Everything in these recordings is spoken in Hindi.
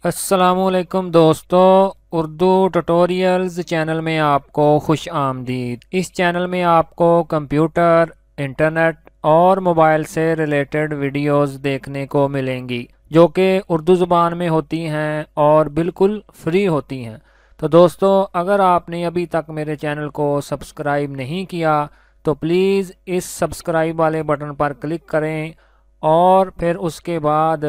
अस्सलामुअलैकुम दोस्तों, उर्दू ट्यूटोरियल्स चैनल में आपको खुश आमदीद। इस चैनल में आपको कंप्यूटर, इंटरनेट और मोबाइल से रिलेटेड वीडियोस देखने को मिलेंगी जो कि उर्दू ज़ुबान में होती हैं और बिल्कुल फ्री होती हैं। तो दोस्तों, अगर आपने अभी तक मेरे चैनल को सब्सक्राइब नहीं किया तो प्लीज़ इस सब्सक्राइब वाले बटन पर क्लिक करें और फिर उसके बाद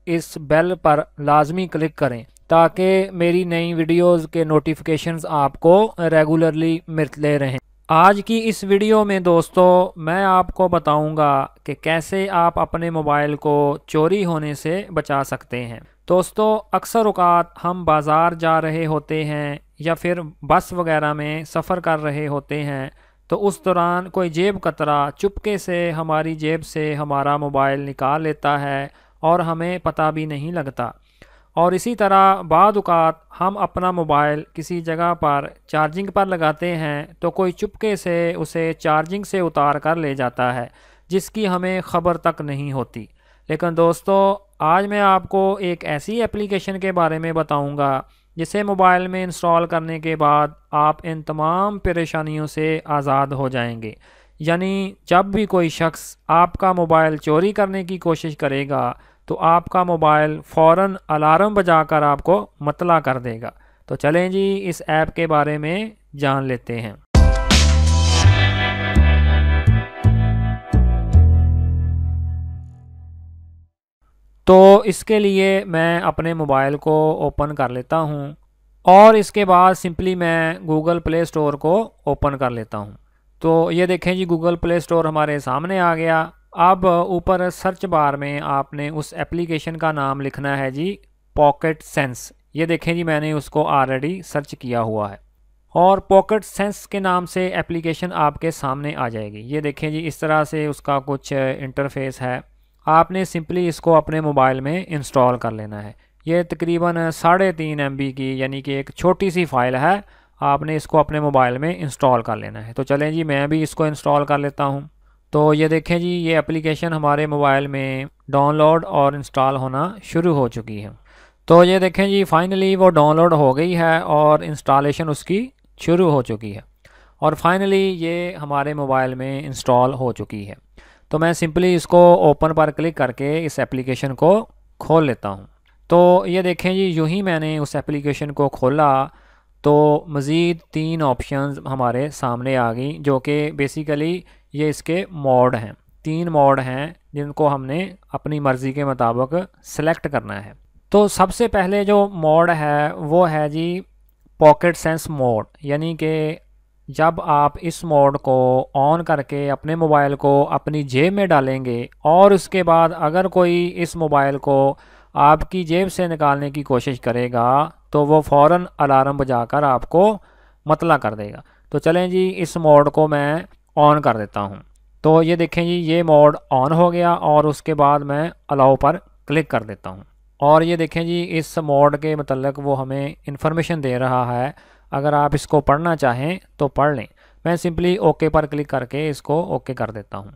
इस बेल पर लाजमी क्लिक करें ताकि मेरी नई वीडियोस के नोटिफिकेशंस आपको रेगुलरली मिलते रहें। आज की इस वीडियो में दोस्तों मैं आपको बताऊंगा कि कैसे आप अपने मोबाइल को चोरी होने से बचा सकते हैं। दोस्तों, अक्सर औक़ात हम बाज़ार जा रहे होते हैं या फिर बस वगैरह में सफ़र कर रहे होते हैं, तो उस दौरान कोई जेब कतरा चुपके से हमारी जेब से हमारा मोबाइल निकाल लेता है और हमें पता भी नहीं लगता। और इसी तरह बाद औक़ात हम अपना मोबाइल किसी जगह पर चार्जिंग पर लगाते हैं तो कोई चुपके से उसे चार्जिंग से उतार कर ले जाता है जिसकी हमें ख़बर तक नहीं होती। लेकिन दोस्तों, आज मैं आपको एक ऐसी एप्लीकेशन के बारे में बताऊंगा जिसे मोबाइल में इंस्टॉल करने के बाद आप इन तमाम परेशानियों से आज़ाद हो जाएंगे। यानी जब भी कोई शख्स आपका मोबाइल चोरी करने की कोशिश करेगा तो आपका मोबाइल फ़ौरन अलार्म बजाकर आपको मतला कर देगा। तो चलें जी, इस ऐप के बारे में जान लेते हैं। तो इसके लिए मैं अपने मोबाइल को ओपन कर लेता हूँ और इसके बाद सिंपली मैं गूगल प्ले स्टोर को ओपन कर लेता हूँ। तो ये देखें जी, गूगल प्ले स्टोर हमारे सामने आ गया। अब ऊपर सर्च बार में आपने उस एप्लीकेशन का नाम लिखना है जी, पॉकेट सेंस। ये देखें जी, मैंने उसको ऑलरेडी सर्च किया हुआ है और पॉकेट सेंस के नाम से एप्लीकेशन आपके सामने आ जाएगी। ये देखें जी, इस तरह से उसका कुछ इंटरफेस है। आपने सिंपली इसको अपने मोबाइल में इंस्टॉल कर लेना है। ये तकरीबन 3.5 MB की यानी कि एक छोटी सी फ़ाइल है। आपने इसको अपने मोबाइल में इंस्टॉल कर लेना है। तो चलें जी, मैं भी इसको इंस्टॉल कर लेता हूँ। तो ये देखें जी, ये एप्लीकेशन हमारे मोबाइल में डाउनलोड और इंस्टॉल होना शुरू हो चुकी है। तो ये देखें जी, फाइनली वो डाउनलोड हो गई है और इंस्टॉलेशन उसकी शुरू हो चुकी है और फाइनली ये हमारे मोबाइल में इंस्टॉल हो चुकी है। तो मैं सिंपली इसको ओपन पर क्लिक करके इस एप्लीकेशन को खोल लेता हूँ। तो ये देखें जी, यूँ ही मैंने उस एप्लीकेशन को खोला तो मज़ीद 3 ऑप्शंस हमारे सामने आ गई जो कि बेसिकली ये इसके मोड हैं। 3 मोड हैं जिनको हमने अपनी मर्ज़ी के मुताबिक सेलेक्ट करना है। तो सबसे पहले जो मोड है वो है जी पॉकेट सेंस मोड, यानी कि जब आप इस मोड को ऑन करके अपने मोबाइल को अपनी जेब में डालेंगे और उसके बाद अगर कोई इस मोबाइल को आपकी जेब से निकालने की कोशिश करेगा तो वो फ़ौरन अलार्म बजाकर आपको मतला कर देगा। तो चलें जी, इस मोड को मैं ऑन कर देता हूँ। तो ये देखें जी, ये मोड ऑन हो गया और उसके बाद मैं अलाउ पर क्लिक कर देता हूँ और ये देखें जी, इस मोड के मतलब वो हमें इंफॉर्मेशन दे रहा है। अगर आप इसको पढ़ना चाहें तो पढ़ लें। मैं सिंपली ओके पर क्लिक करके इसको ओके कर देता हूँ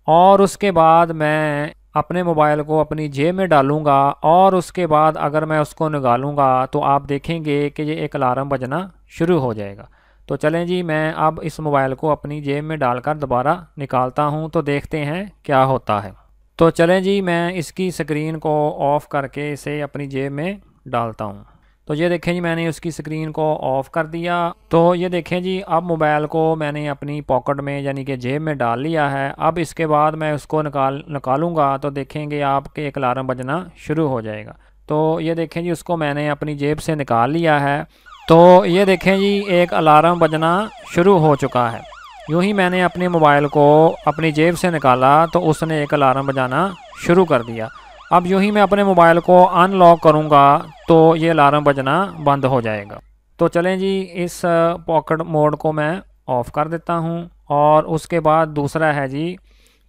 और उसके बाद मैं अपने मोबाइल को अपनी जेब में डालूँगा और उसके बाद अगर मैं उसको निकालूँगा तो आप देखेंगे कि ये एक अलार्म बजना शुरू हो जाएगा। तो चलें जी, मैं अब इस मोबाइल को अपनी जेब में डालकर दोबारा निकालता हूँ तो देखते हैं क्या होता है। तो चलें जी, मैं इसकी स्क्रीन को ऑफ़ करके इसे अपनी जेब में डालता हूँ। तो ये देखें जी, मैंने उसकी स्क्रीन को ऑफ़ कर दिया। तो ये देखें जी, अब मोबाइल को मैंने अपनी पॉकेट में यानी कि जेब में डाल लिया है। अब इसके बाद मैं उसको निकालूँगा तो देखेंगे आपके एक अलार्म बजना शुरू हो जाएगा। तो ये देखें जी, उसको मैंने अपनी जेब से निकाल लिया है। तो ये देखें जी, एक अलार्म बजना शुरू हो चुका है। यूँ ही मैंने अपने मोबाइल को अपनी जेब से निकाला तो उसने एक अलार्म बजाना शुरू कर दिया। अब यूँ ही मैं अपने मोबाइल को अनलॉक करूँगा तो ये अलार्म बजना बंद हो जाएगा। तो चलें जी, इस पॉकेट मोड को मैं ऑफ़ कर देता हूँ और उसके बाद दूसरा है जी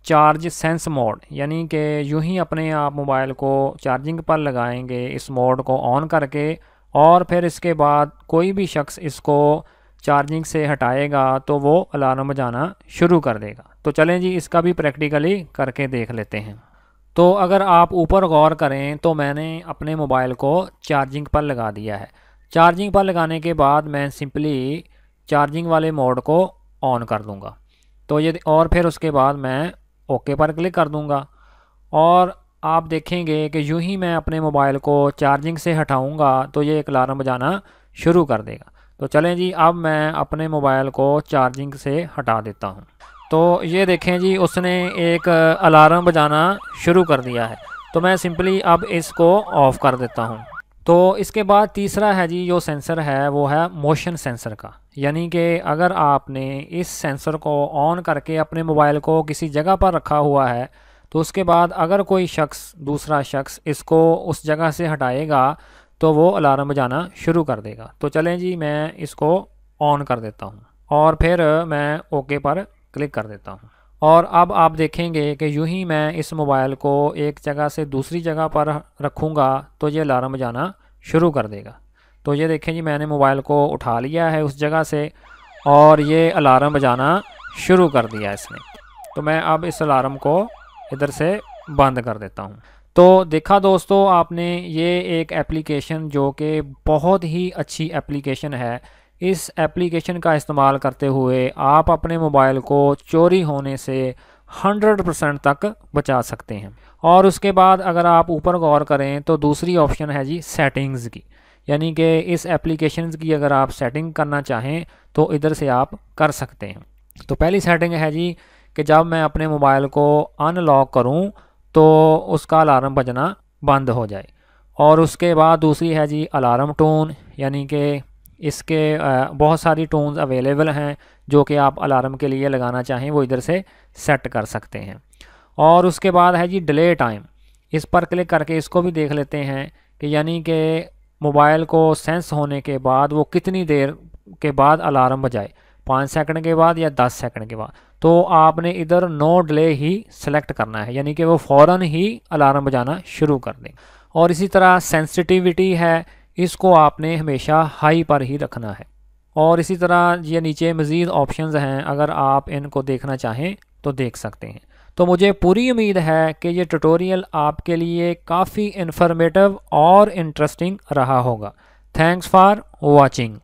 चार्ज सेंस मोड, यानी कि यूँ ही अपने आप मोबाइल को चार्जिंग पर लगाएंगे इस मोड को ऑन करके और फिर इसके बाद कोई भी शख्स इसको चार्जिंग से हटाएगा तो वो अलार्म बजाना शुरू कर देगा। तो चलें जी, इसका भी प्रैक्टिकली करके देख लेते हैं। तो अगर आप ऊपर गौर करें तो मैंने अपने मोबाइल को चार्जिंग पर लगा दिया है। चार्जिंग पर लगाने के बाद मैं सिंपली चार्जिंग वाले मोड को ऑन कर दूंगा। तो ये और फिर उसके बाद मैं ओके पर क्लिक कर दूंगा और आप देखेंगे कि यूं ही मैं अपने मोबाइल को चार्जिंग से हटाऊंगा तो ये एक अलार्म बजाना शुरू कर देगा। तो चलें जी, अब मैं अपने मोबाइल को चार्जिंग से हटा देता हूँ। तो ये देखें जी, उसने एक अलार्म बजाना शुरू कर दिया है। तो मैं सिंपली अब इसको ऑफ़ कर देता हूँ। तो इसके बाद तीसरा है जी, जो सेंसर है वो है मोशन सेंसर का। यानी कि अगर आपने इस सेंसर को ऑन करके अपने मोबाइल को किसी जगह पर रखा हुआ है तो उसके बाद अगर कोई शख्स, दूसरा शख्स इसको उस जगह से हटाएगा तो वो अलार्म बजाना शुरू कर देगा। तो चलें जी, मैं इसको ऑन कर देता हूँ और फिर मैं ओके पर क्लिक कर देता हूँ। और अब आप देखेंगे कि यूं ही मैं इस मोबाइल को एक जगह से दूसरी जगह पर रखूँगा तो ये अलार्म बजाना शुरू कर देगा। तो ये देखें जी, मैंने मोबाइल को उठा लिया है उस जगह से और ये अलार्म बजाना शुरू कर दिया इसने। तो मैं अब इस अलार्म को इधर से बंद कर देता हूँ। तो देखा दोस्तों आपने, ये एक एप्लीकेशन जो कि बहुत ही अच्छी एप्लीकेशन है। इस एप्लीकेशन का इस्तेमाल करते हुए आप अपने मोबाइल को चोरी होने से 100% तक बचा सकते हैं। और उसके बाद अगर आप ऊपर गौर करें तो दूसरी ऑप्शन है जी सेटिंग्स की। यानी कि इस एप्लीकेशन की अगर आप सेटिंग करना चाहें तो इधर से आप कर सकते हैं। तो पहली सेटिंग है जी कि जब मैं अपने मोबाइल को अनलॉक करूं तो उसका अलार्म बजना बंद हो जाए। और उसके बाद दूसरी है जी अलार्म टोन, यानी कि इसके बहुत सारी टोन्स अवेलेबल हैं जो कि आप अलार्म के लिए लगाना चाहें वो इधर से सेट कर सकते हैं। और उसके बाद है जी डिले टाइम। इस पर क्लिक करके इसको भी देख लेते हैं कि यानी कि मोबाइल को सेंस होने के बाद वो कितनी देर के बाद अलार्म बजाए, 5 सेकंड के बाद या 10 सेकंड के बाद। तो आपने इधर नो डिले ही सेलेक्ट करना है, यानी कि वो फ़ौरन ही अलार्म बजाना शुरू कर दें। और इसी तरह सेंसिटिविटी है, इसको आपने हमेशा हाई पर ही रखना है। और इसी तरह ये नीचे मज़ीद ऑप्शंस हैं, अगर आप इनको देखना चाहें तो देख सकते हैं। तो मुझे पूरी उम्मीद है कि ये ट्यूटोरियल आपके लिए काफ़ी इन्फॉर्मेटिव और इंटरेस्टिंग रहा होगा। Thanks for watching.